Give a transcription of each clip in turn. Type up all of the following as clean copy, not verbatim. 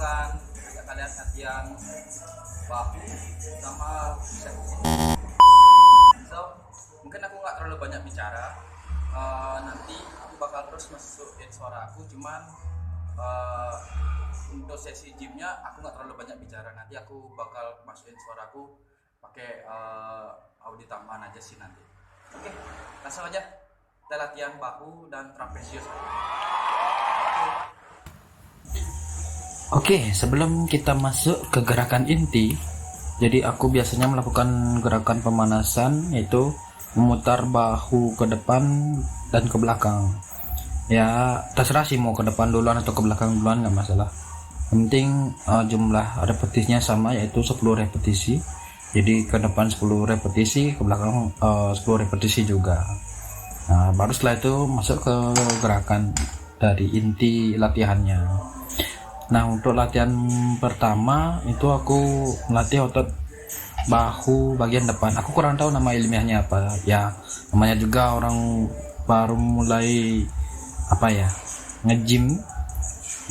akan ajak kalian latihan bahu sama bicep. So mungkin aku nggak terlalu banyak bicara. Nanti aku bakal terus masukin suara aku, cuman untuk sesi gymnya aku nggak terlalu banyak bicara. Nanti aku bakal masukin suaraku pakai audio tambahan aja sih nanti. Oke, langsung aja kita latihan bahu dan trapesius. Oke, sebelum kita masuk ke gerakan inti, jadi aku biasanya melakukan gerakan pemanasan, yaitu memutar bahu ke depan dan ke belakang. Ya, terserah sih mau ke depan duluan atau ke belakang duluan, nggak masalah. Yang penting jumlah repetisinya sama, yaitu 10 repetisi. Jadi ke depan 10 repetisi, ke belakang 10 repetisi juga. Nah, baru setelah itu masuk ke gerakan dari inti latihannya. Nah, untuk latihan pertama itu aku melatih otot bahu bagian depan. Aku kurang tahu nama ilmiahnya apa. Ya, namanya juga orang baru mulai nge-gym.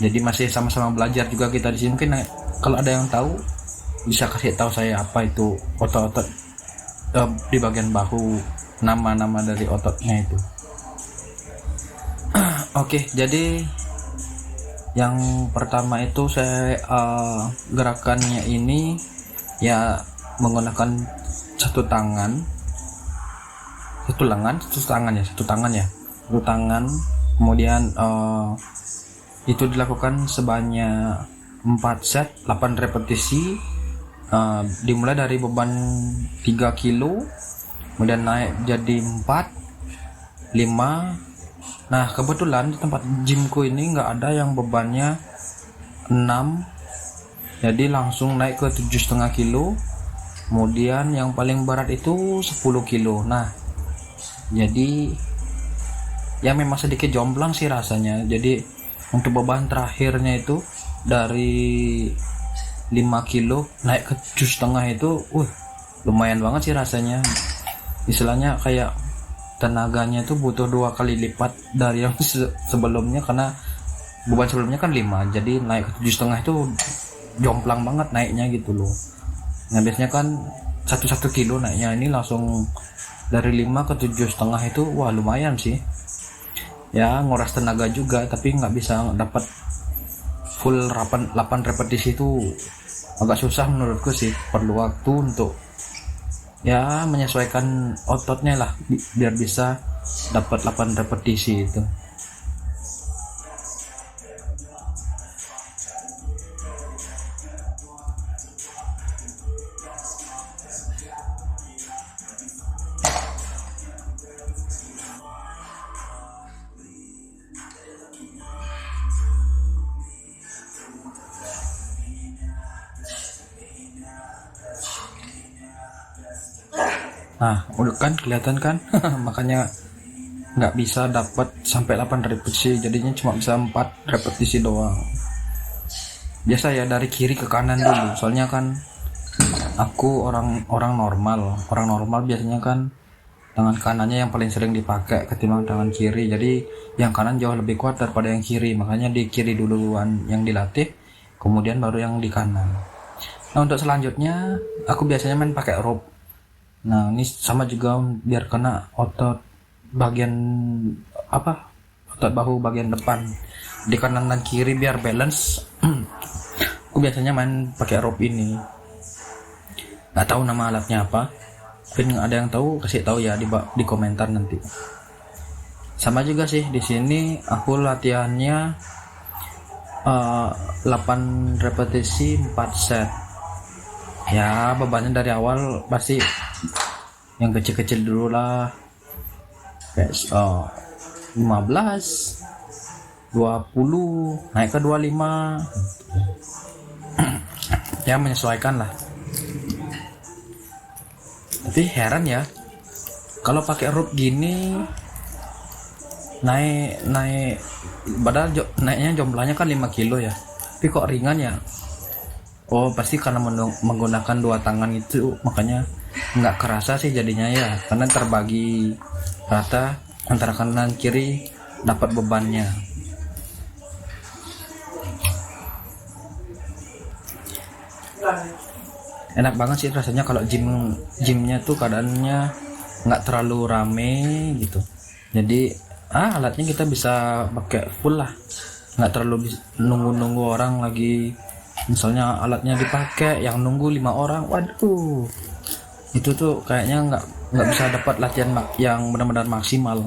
Jadi masih sama-sama belajar juga kita di sini. Mungkin kalau ada yang tahu bisa kasih tahu saya apa itu otot-otot di bagian bahu, nama-nama dari ototnya itu. Oke, jadi yang pertama itu saya gerakannya ini ya menggunakan satu tangan, kemudian itu dilakukan sebanyak 4 set 8 repetisi, dimulai dari beban 3 kilo kemudian naik jadi 4, 5. Nah, kebetulan di tempat gymku ini nggak ada yang bebannya 6, jadi langsung naik ke 7,5 kilo. Kemudian yang paling berat itu 10 kilo. Nah, jadi ya memang sedikit jomplang sih rasanya. Jadi untuk beban terakhirnya itu dari 5 kilo naik ke 7,5 itu lumayan banget sih rasanya. Istilahnya kayak tenaganya itu butuh 2 kali lipat dari yang sebelumnya, karena beban sebelumnya kan 5, jadi naik ke 7,5 itu jomplang banget naiknya gitu loh. Nah, biasanya kan 1 kilo naiknya, ini langsung dari 5 ke 7,5 itu lumayan sih ya, nguras tenaga juga, tapi nggak bisa dapat full 8 repetisi itu agak susah menurutku sih. Perlu waktu untuk ya menyesuaikan ototnya lah biar bisa dapat 8 repetisi itu. Nah, udah kan kelihatan kan? Makanya nggak bisa dapat sampai 8 repetisi, jadinya cuma bisa 4 repetisi doang. Biasa ya dari kiri ke kanan dulu, soalnya kan aku orang normal biasanya kan tangan kanannya yang paling sering dipakai ketimbang tangan kiri, jadi yang kanan jauh lebih kuat daripada yang kiri, makanya di kiri duluan yang dilatih, kemudian baru yang di kanan. Nah, untuk selanjutnya aku biasanya main pakai rope. Nah, ini sama juga biar kena otot bagian otot bahu bagian depan di kanan dan kiri biar balance. Aku biasanya main pakai rope ini. Nggak tahu nama alatnya apa. Mungkin ada yang tahu, kasih tahu ya di komentar nanti. Sama juga sih di sini aku latihannya 8 repetisi 4 set. Ya, bebannya dari awal pasti yang kecil-kecil dulu lah, kayak 15, 20, naik ke 25. Ya, menyesuaikan lah. Tapi heran ya, kalau pakai rope gini naik padahal naiknya jumlahnya kan 5 kilo ya, tapi kok ringan ya. Pasti karena menggunakan 2 tangan itu, makanya nggak kerasa sih jadinya ya, karena terbagi rata antara kanan kiri dapat bebannya. enak banget sih rasanya kalau gymnya tuh keadaannya nggak terlalu rame gitu. Jadi alatnya kita bisa pakai full lah, nggak terlalu nunggu orang lagi. Misalnya alatnya dipakai yang nunggu 5 orang, waduh itu tuh kayaknya nggak bisa dapat latihan yang benar-benar maksimal.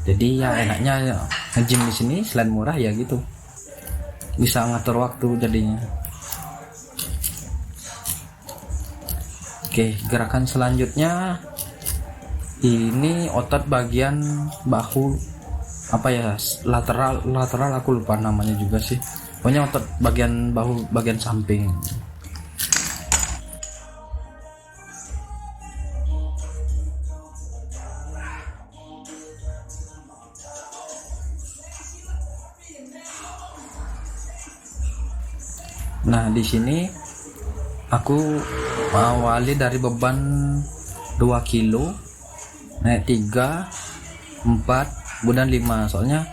Jadi ya enaknya nge-gym di sini selain murah ya gitu, bisa ngatur waktu jadinya. Oke, gerakan selanjutnya ini otot bagian bahu, apa ya, lateral aku lupa namanya juga sih, pokoknya otot bagian bahu bagian samping. Nah, di sini aku awali dari beban 2 kilo, naik 3, 4, kemudian 5. Soalnya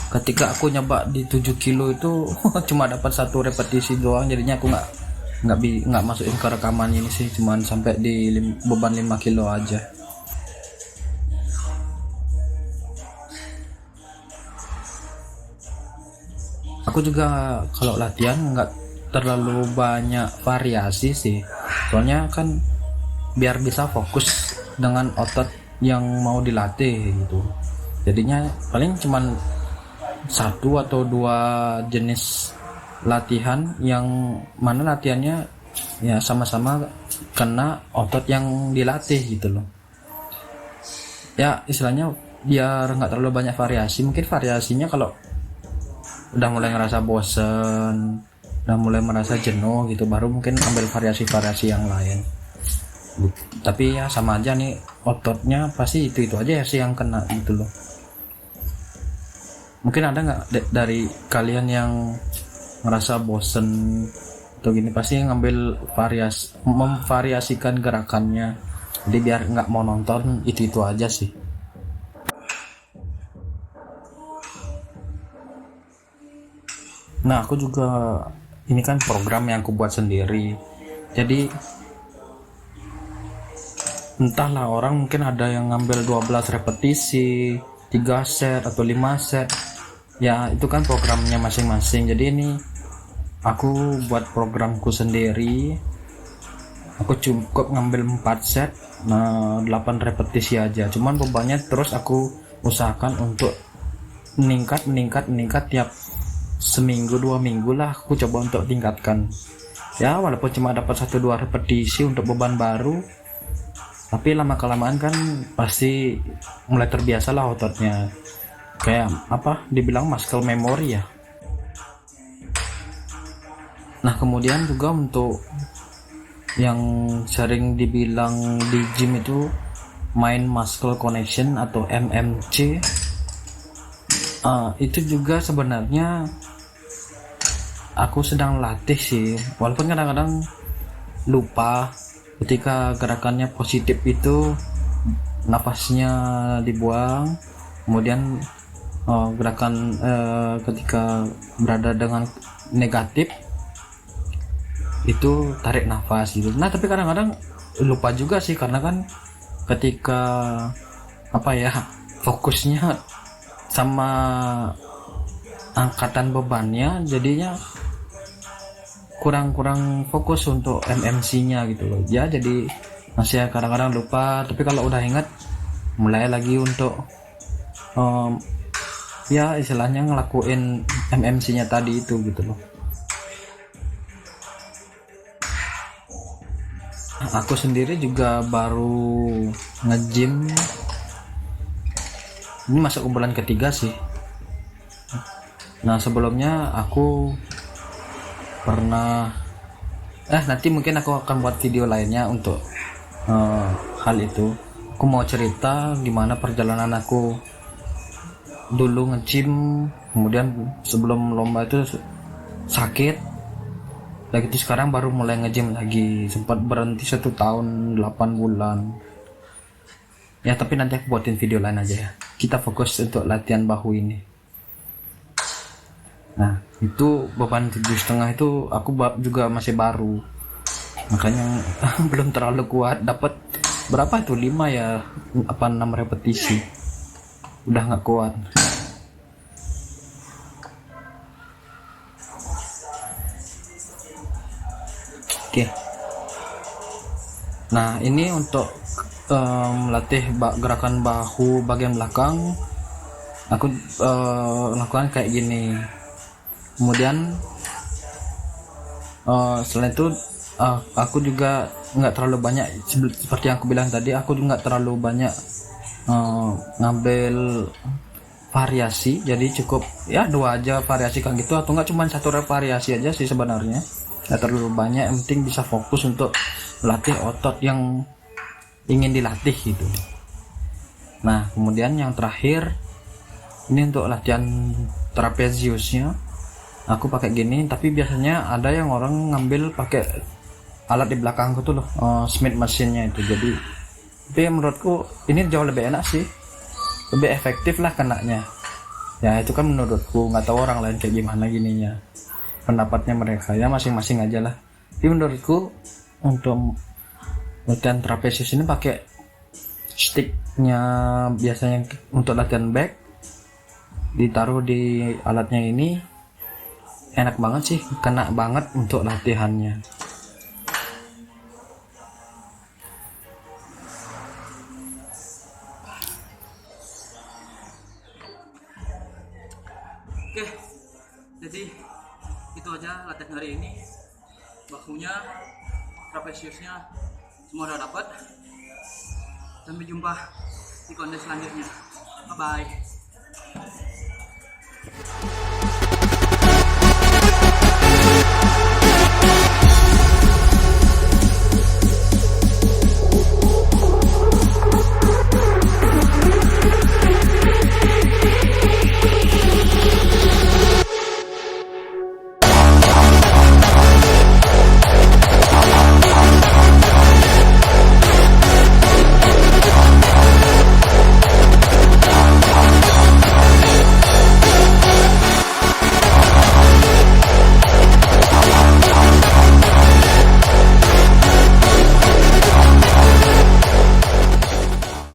ketika aku nyoba di 7 kilo itu cuma dapat 1 repetisi doang, jadinya aku nggak masukin ke rekaman ini sih, cuman sampai di beban 5 kilo aja. Aku juga kalau latihan nggak terlalu banyak variasi sih, soalnya kan biar bisa fokus dengan otot yang mau dilatih gitu. Jadinya paling cuman 1 atau 2 jenis latihan, yang mana latihannya ya sama-sama kena otot yang dilatih gitu loh. Ya istilahnya biar nggak terlalu banyak variasi. Mungkin variasinya kalau udah mulai ngerasa bosen, udah mulai merasa jenuh gitu, baru mungkin ambil variasi-variasi yang lain. Tapi ya sama aja nih, ototnya pasti itu aja ya sih yang kena gitu loh. Mungkin ada nggak dari kalian yang ngerasa bosen atau gini, pasti ngambil memvariasikan gerakannya, jadi biar nggak mau nonton itu aja sih. Nah, aku juga ini kan program yang aku buat sendiri, jadi entahlah, orang mungkin ada yang ngambil 12 repetisi, 3 set atau 5 set, ya itu kan programnya masing-masing. Jadi ini aku buat programku sendiri, aku cukup ngambil 4 set, 8 repetisi aja, cuman bebannya terus aku usahakan untuk meningkat tiap seminggu 2 minggu lah, aku coba untuk tingkatkan ya, walaupun cuma dapat 1-2 repetisi untuk beban baru, tapi lama kelamaan kan pasti mulai terbiasa lah ototnya, kayak apa dibilang muscle memory ya. Nah, kemudian juga untuk yang sering dibilang di gym itu mind muscle connection atau MMC, itu juga sebenarnya aku sedang latih sih, walaupun kadang-kadang lupa. Ketika gerakannya positif itu nafasnya dibuang, kemudian gerakan ketika berada dengan negatif itu tarik nafas gitu. Nah, tapi kadang-kadang lupa juga sih, karena kan ketika apa ya, fokusnya sama angkatan bebannya, jadinya kurang fokus untuk MMC-nya gitu loh ya. Jadi masih kadang-kadang lupa, tapi kalau udah ingat mulai lagi untuk ya istilahnya ngelakuin MMC-nya tadi itu gitu loh. Aku sendiri juga baru nge-gym, ini masuk ke bulan ketiga sih. Nah, sebelumnya aku pernah nanti mungkin aku akan buat video lainnya untuk hal itu. Aku mau cerita gimana perjalanan aku dulu nge-gym, kemudian sebelum lomba itu sakit lagi, itu sekarang baru mulai nge-gym lagi, sempat berhenti 1 tahun 8 bulan ya. Tapi nanti aku buatin video lain aja ya, kita fokus untuk latihan bahu ini. Nah itu beban 7,5 itu aku juga masih baru, makanya belum terlalu kuat. Dapat berapa itu 5 ya apa 6 repetisi udah nggak kuat. Oke. Nah ini untuk melatih gerakan bahu bagian belakang, aku lakukan kayak gini. Kemudian selain itu aku juga nggak terlalu banyak, seperti yang aku bilang tadi, aku juga nggak terlalu banyak ngambil variasi, jadi cukup ya 2 aja variasi kayak gitu, atau nggak cuma 1 variasi aja sih sebenarnya, nggak terlalu banyak, yang penting bisa fokus untuk melatih otot yang ingin dilatih gitu. Nah kemudian yang terakhir ini untuk latihan trapeziusnya, aku pakai gini, tapi biasanya ada yang orang ngambil pakai alat di belakangku tuh loh, Smith machine-nya itu. Jadi tapi menurutku ini jauh lebih enak sih, lebih efektif lah kenanya. Ya itu kan menurutku, nggak tahu orang lain kayak gimana gininya, pendapatnya mereka ya masing-masing aja lah. Tapi menurutku untuk latihan trapezius ini pakai sticknya, biasanya untuk latihan back ditaruh di alatnya ini enak banget sih, kena banget untuk latihannya. Oke, jadi itu aja latihan hari ini. Bahunya, trapeziusnya semua udah dapat. Sampai jumpa di konten selanjutnya. Bye bye.